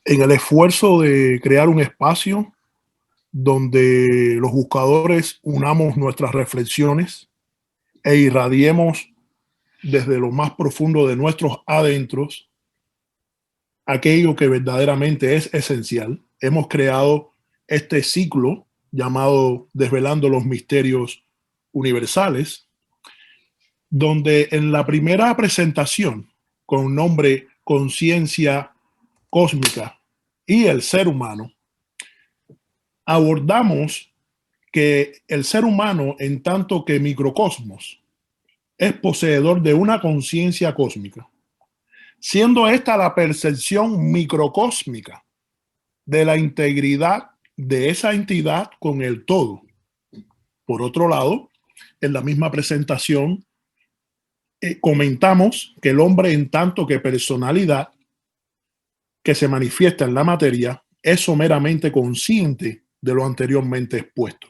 En el esfuerzo de crear un espacio donde los buscadores unamos nuestras reflexiones e irradiemos desde lo más profundo de nuestros adentros aquello que verdaderamente es esencial. Hemos creado este ciclo llamado Desvelando los Misterios Universales, donde en la primera presentación, con nombre Conciencia Cósmica y el Ser Humano, abordamos que el ser humano, en tanto que microcosmos, es poseedor de una conciencia cósmica, siendo esta la percepción microcósmica de la integridad de esa entidad con el todo. Por otro lado, en la misma presentación, comentamos que el hombre, en tanto que personalidad que se manifiesta en la materia, es someramente consciente de lo anteriormente expuesto.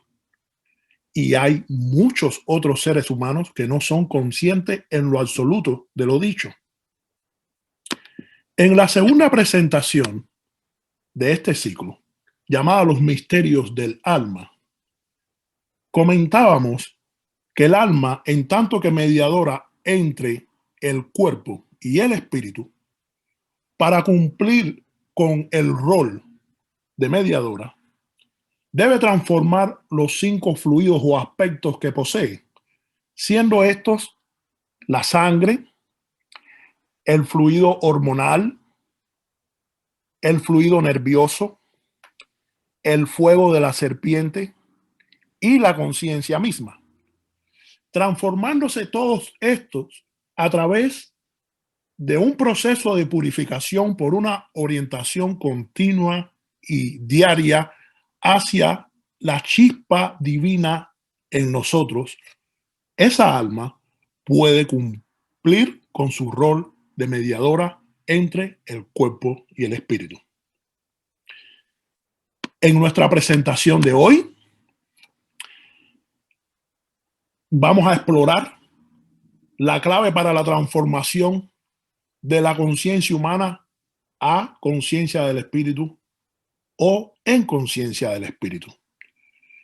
Y hay muchos otros seres humanos que no son conscientes en lo absoluto de lo dicho. En la segunda presentación de este ciclo, llamada Los Misterios del Alma, comentábamos que el alma, en tanto que mediadora entre el cuerpo y el espíritu, para cumplir con el rol de mediadora, debe transformar los 5 fluidos o aspectos que posee, siendo estos la sangre, el fluido hormonal, el fluido nervioso, el fuego de la serpiente y la conciencia misma, transformándose todos estos a través de un proceso de purificación por una orientación continua y diaria hacia la chispa divina en nosotros. Esa alma puede cumplir con su rol de mediadora entre el cuerpo y el espíritu. En nuestra presentación de hoy vamos a explorar la clave para la transformación de la conciencia humana a conciencia del espíritu o en conciencia del espíritu.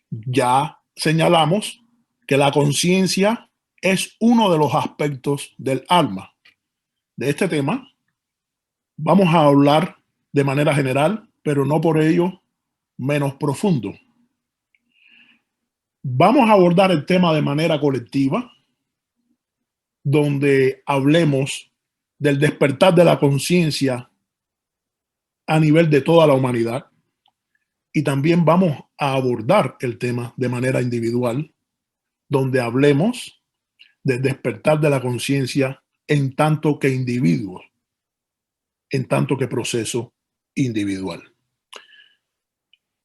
Ya señalamos que la conciencia es uno de los aspectos del alma. De este tema vamos a hablar de manera general, pero no por ello menos profundo. Vamos a abordar el tema de manera colectiva, donde hablemos del despertar de la conciencia a nivel de toda la humanidad, y también vamos a abordar el tema de manera individual, donde hablemos del despertar de la conciencia en tanto que individuos, en tanto que proceso individual.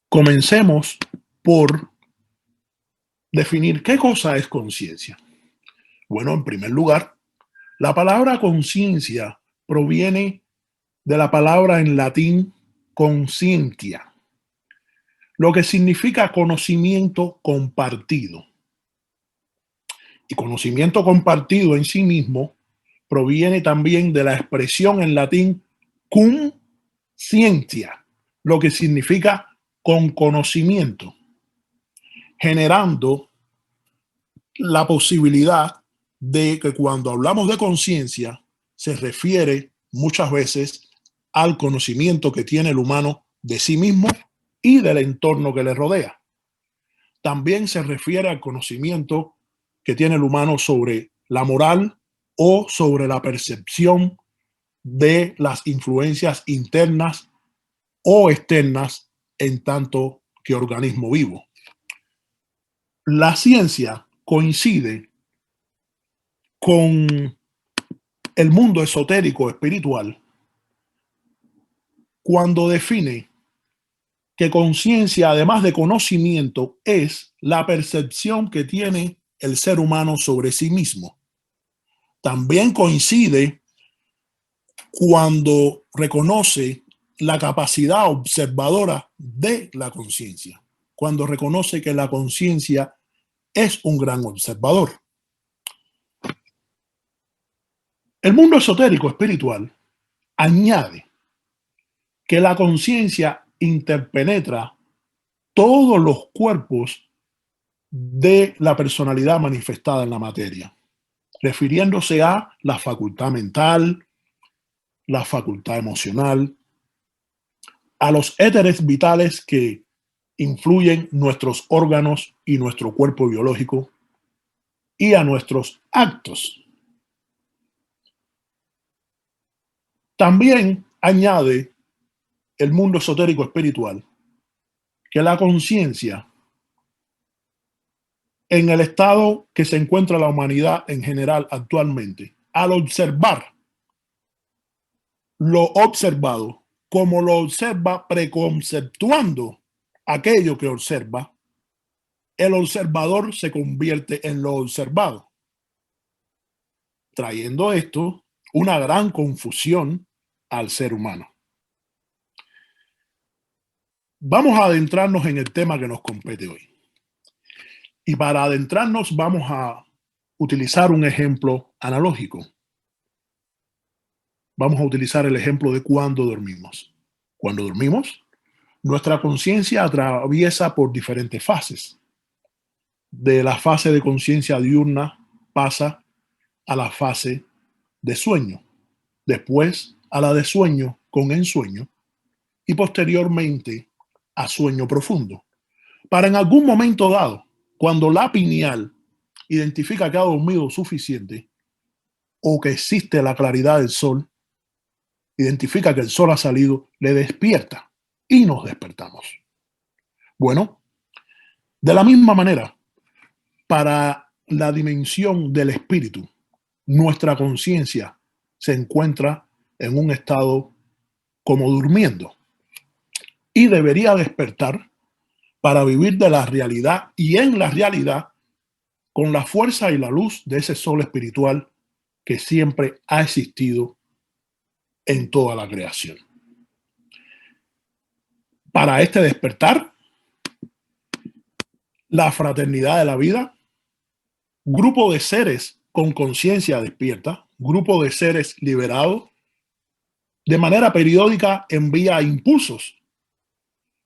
Comencemos por definir qué cosa es conciencia. Bueno, en primer lugar, la palabra conciencia proviene de la palabra en latín conscientia, lo que significa conocimiento compartido. Y conocimiento compartido en sí mismo proviene también de la expresión en latín cum scientia, lo que significa con conocimiento, generando la posibilidad de que cuando hablamos de conciencia se refiere muchas veces al conocimiento que tiene el humano de sí mismo y del entorno que le rodea. También se refiere al conocimiento que tiene el humano sobre la moral o sobre la percepción de las influencias internas o externas en tanto que organismo vivo. La ciencia coincide con el mundo esotérico espiritual cuando define que conciencia, además de conocimiento, es la percepción que tiene el ser humano sobre sí mismo. También coincide cuando reconoce la capacidad observadora de la conciencia, cuando reconoce que la conciencia es un gran observador. El mundo esotérico espiritual añade que la conciencia interpenetra todos los cuerpos de la personalidad manifestada en la materia, refiriéndose a la facultad mental, la facultad emocional, a los éteres vitales que influyen nuestros órganos y nuestro cuerpo biológico, y a nuestros actos. También añade el mundo esotérico espiritual que la conciencia, en el estado que se encuentra la humanidad en general actualmente, al observar lo observado, como lo observa preconceptuando aquello que observa, el observador se convierte en lo observado, trayendo esto una gran confusión al ser humano. Vamos a adentrarnos en el tema que nos compete hoy. Y para adentrarnos vamos a utilizar un ejemplo analógico. Vamos a utilizar el ejemplo de cuando dormimos. Cuando dormimos, nuestra conciencia atraviesa por diferentes fases. De la fase de conciencia diurna pasa a la fase de sueño, después a la de sueño con ensueño y posteriormente a sueño profundo. Para en algún momento dado, cuando la pineal identifica que ha dormido suficiente o que existe la claridad del sol, identifica que el sol ha salido, le despierta y nos despertamos. Bueno, de la misma manera, para la dimensión del espíritu, nuestra conciencia se encuentra en un estado como durmiendo y debería despertar para vivir de la realidad y en la realidad con la fuerza y la luz de ese sol espiritual que siempre ha existido en toda la creación. Para este despertar, la fraternidad de la vida, grupo de seres con conciencia despierta, grupo de seres liberados, de manera periódica envía impulsos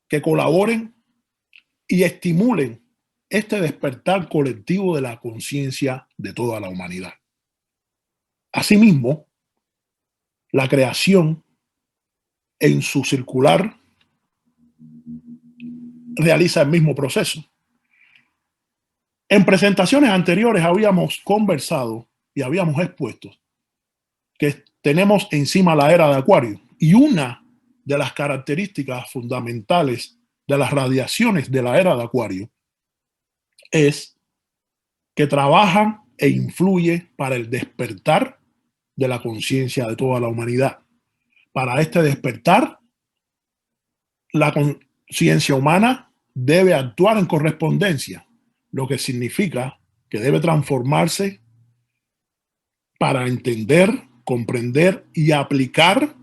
que colaboren y estimulen este despertar colectivo de la conciencia de toda la humanidad. Asimismo, la creación en su circular realiza el mismo proceso. En presentaciones anteriores habíamos conversado y habíamos expuesto que tenemos encima la era de Acuario y una de las características fundamentales de las radiaciones de la era de Acuario es que trabajan e influye para el despertar de la conciencia de toda la humanidad. Para este despertar, la conciencia humana debe actuar en correspondencia, lo que significa que debe transformarse para entender, comprender y aplicar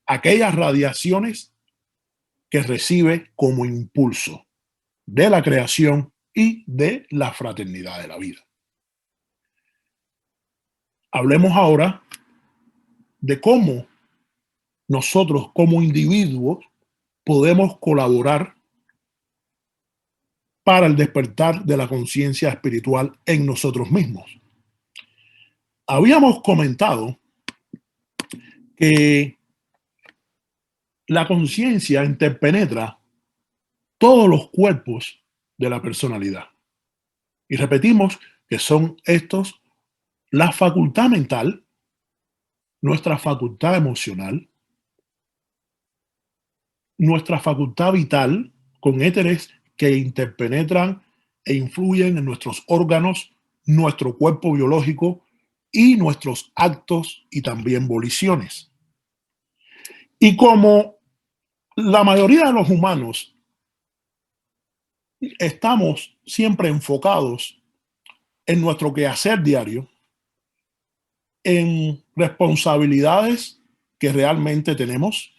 aquellas radiaciones que recibe como impulso de la creación y de la fraternidad de la vida. Hablemos ahora de cómo nosotros como individuos podemos colaborar para el despertar de la conciencia espiritual en nosotros mismos. Habíamos comentado que la conciencia interpenetra todos los cuerpos de la personalidad. Y repetimos que son estos la facultad mental, nuestra facultad emocional, nuestra facultad vital con éteres que interpenetran e influyen en nuestros órganos, nuestro cuerpo biológico y nuestros actos y también voliciones. Y como la mayoría de los humanos estamos siempre enfocados en nuestro quehacer diario, en responsabilidades que realmente tenemos,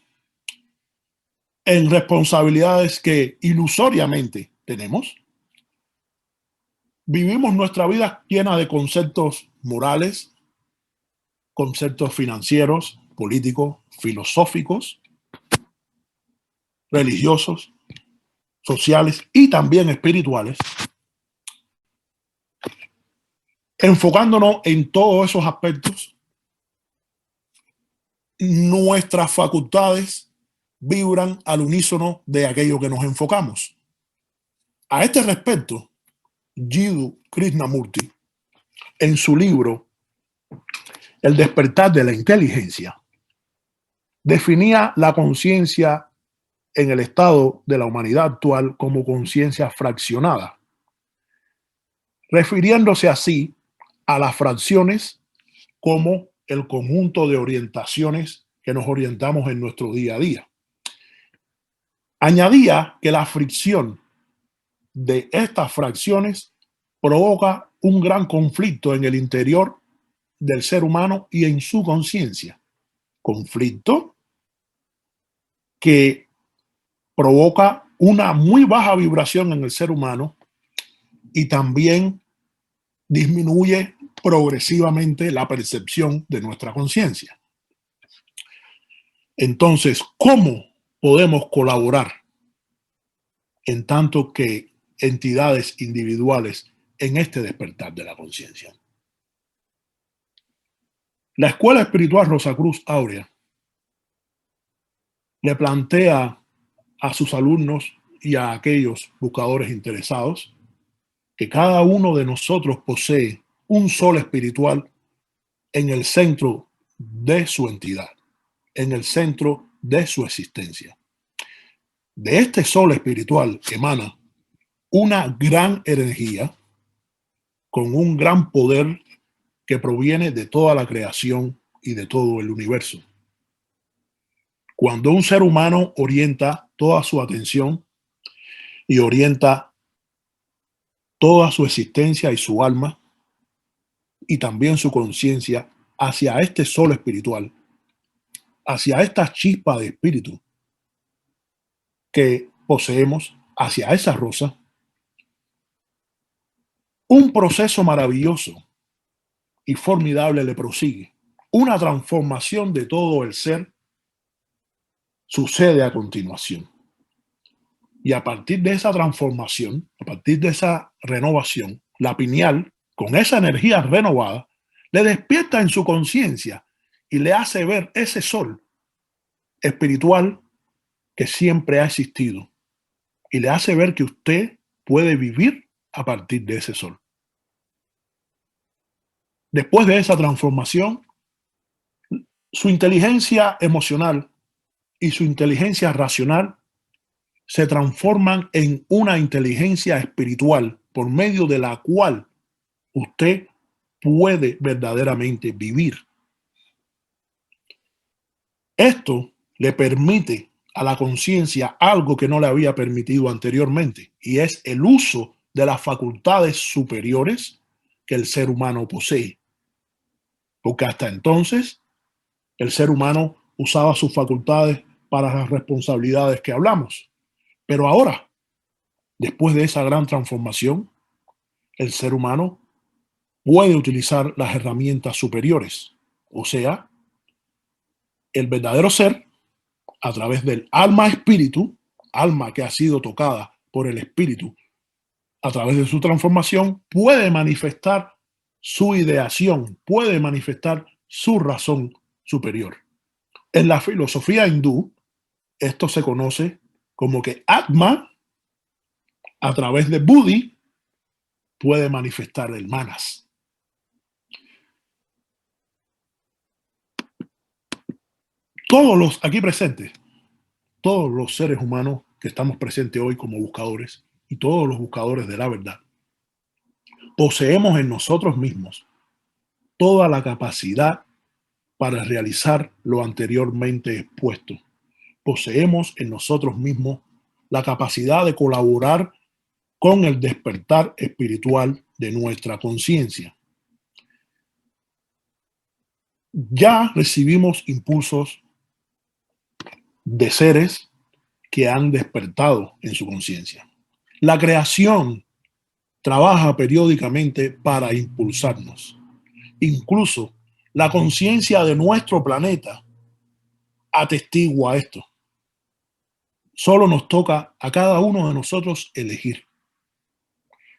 en responsabilidades que ilusoriamente tenemos. Vivimos nuestra vida llena de conceptos morales, conceptos financieros, políticos, filosóficos, religiosos, sociales y también espirituales, enfocándonos en todos esos aspectos, nuestras facultades vibran al unísono de aquello que nos enfocamos. A este respecto, Jiddu Krishnamurti, en su libro El despertar de la inteligencia, definía la conciencia en el estado de la humanidad actual como conciencia fraccionada, refiriéndose así a las fracciones como el conjunto de orientaciones que nos orientamos en nuestro día a día. Añadía que la fricción de estas fracciones provoca un gran conflicto en el interior del ser humano y en su conciencia. Conflicto que provoca una muy baja vibración en el ser humano y también disminuye progresivamente la percepción de nuestra conciencia. Entonces, ¿cómo podemos colaborar en tanto que entidades individuales en este despertar de la conciencia? La Escuela Espiritual Rosacruz Áurea le plantea a sus alumnos y a aquellos buscadores interesados que cada uno de nosotros posee un sol espiritual en el centro de su entidad, en el centro de su existencia. De este sol espiritual emana una gran energía con un gran poder que proviene de toda la creación y de todo el universo. Cuando un ser humano orienta toda su atención y orienta toda su existencia y su alma y también su conciencia hacia este sol espiritual, hacia esta chispa de espíritu que poseemos, hacia esa rosa, un proceso maravilloso y formidable le prosigue. Una transformación de todo el ser sucede a continuación. Y a partir de esa transformación, a partir de esa renovación, la pineal, con esa energía renovada, le despierta en su conciencia y le hace ver ese sol espiritual que siempre ha existido. Y le hace ver que usted puede vivir a partir de ese sol. Después de esa transformación, su inteligencia emocional y su inteligencia racional se transforman en una inteligencia espiritual por medio de la cual usted puede verdaderamente vivir. Esto le permite a la conciencia algo que no le había permitido anteriormente, y es el uso de las facultades superiores que el ser humano posee. Porque hasta entonces el ser humano usaba sus facultades para las responsabilidades que hablamos. Pero ahora, después de esa gran transformación, el ser humano puede utilizar las herramientas superiores, o sea, el verdadero ser, a través del alma espíritu, alma que ha sido tocada por el espíritu, a través de su transformación, puede manifestar su ideación, puede manifestar su razón superior. En la filosofía hindú, esto se conoce como que Atma, a través de Buddhi, puede manifestar el Manas. Todos los aquí presentes, todos los seres humanos que estamos presentes hoy como buscadores y todos los buscadores de la verdad, poseemos en nosotros mismos toda la capacidad para realizar lo anteriormente expuesto. Poseemos en nosotros mismos la capacidad de colaborar con el despertar espiritual de nuestra conciencia. Ya recibimos impulsos de seres que han despertado en su conciencia. La creación trabaja periódicamente para impulsarnos. Incluso la conciencia de nuestro planeta atestigua esto. Solo nos toca a cada uno de nosotros elegir.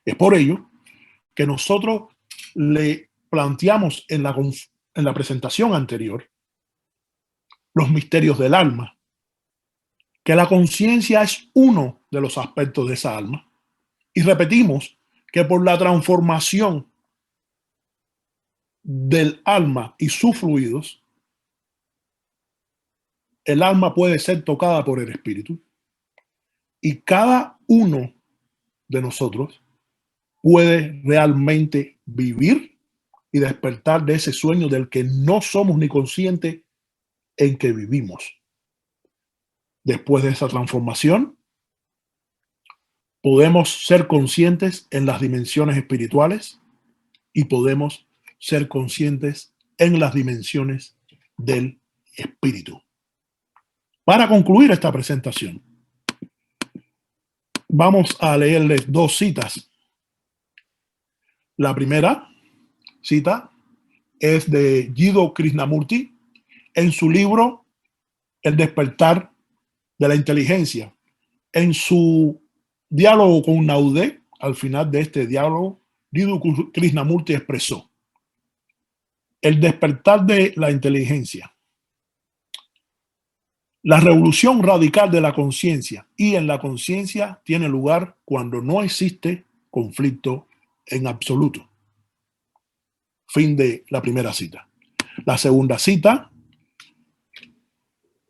Es por ello que nosotros le planteamos en la presentación anterior los misterios del alma, que la conciencia es uno de los aspectos de esa alma. Y repetimos que por la transformación del alma y sus fluidos, el alma puede ser tocada por el espíritu. Y cada uno de nosotros puede realmente vivir y despertar de ese sueño del que no somos ni conscientes en que vivimos. Después de esa transformación, podemos ser conscientes en las dimensiones espirituales y podemos ser conscientes en las dimensiones del espíritu. Para concluir esta presentación, vamos a leerles dos citas. La primera cita es de Jiddu Krishnamurti en su libro El despertar de la inteligencia. En su diálogo con Naudé, al final de este diálogo, Jiddu Krishnamurti expresó: el despertar de la inteligencia. La revolución radical de la conciencia y en la conciencia tiene lugar cuando no existe conflicto en absoluto. Fin de la primera cita. La segunda cita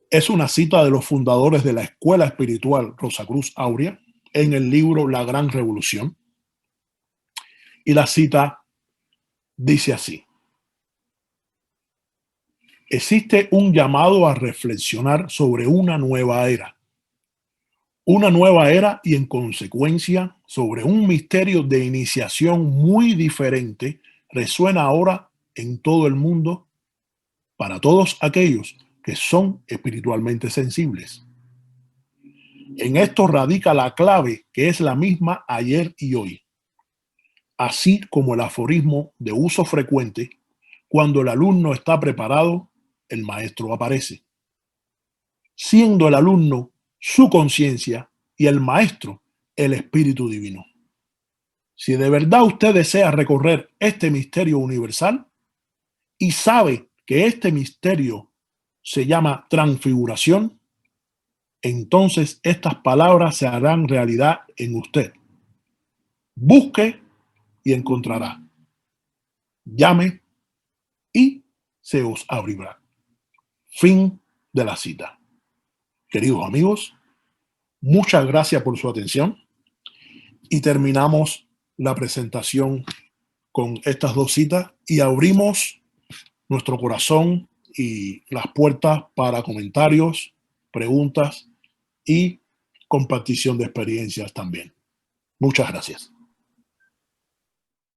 es una cita de los fundadores de la Escuela Espiritual Rosacruz Aurea en el libro La Gran Revolución. Y la cita dice así: existe un llamado a reflexionar sobre una nueva era y en consecuencia sobre un misterio de iniciación muy diferente resuena ahora en todo el mundo para todos aquellos que son espiritualmente sensibles. En esto radica la clave, que es la misma ayer y hoy, así como el aforismo de uso frecuente: cuando el alumno está preparado, el maestro aparece. Siendo el alumno su conciencia y el maestro el espíritu divino. Si de verdad usted desea recorrer este misterio universal y sabe que este misterio se llama transfiguración, entonces estas palabras se harán realidad en usted. Busque y encontrará. Llame y se os abrirá. Fin de la cita. Queridos amigos, muchas gracias por su atención y terminamos la presentación con estas dos citas y abrimos nuestro corazón y las puertas para comentarios, preguntas y compartición de experiencias también. Muchas gracias.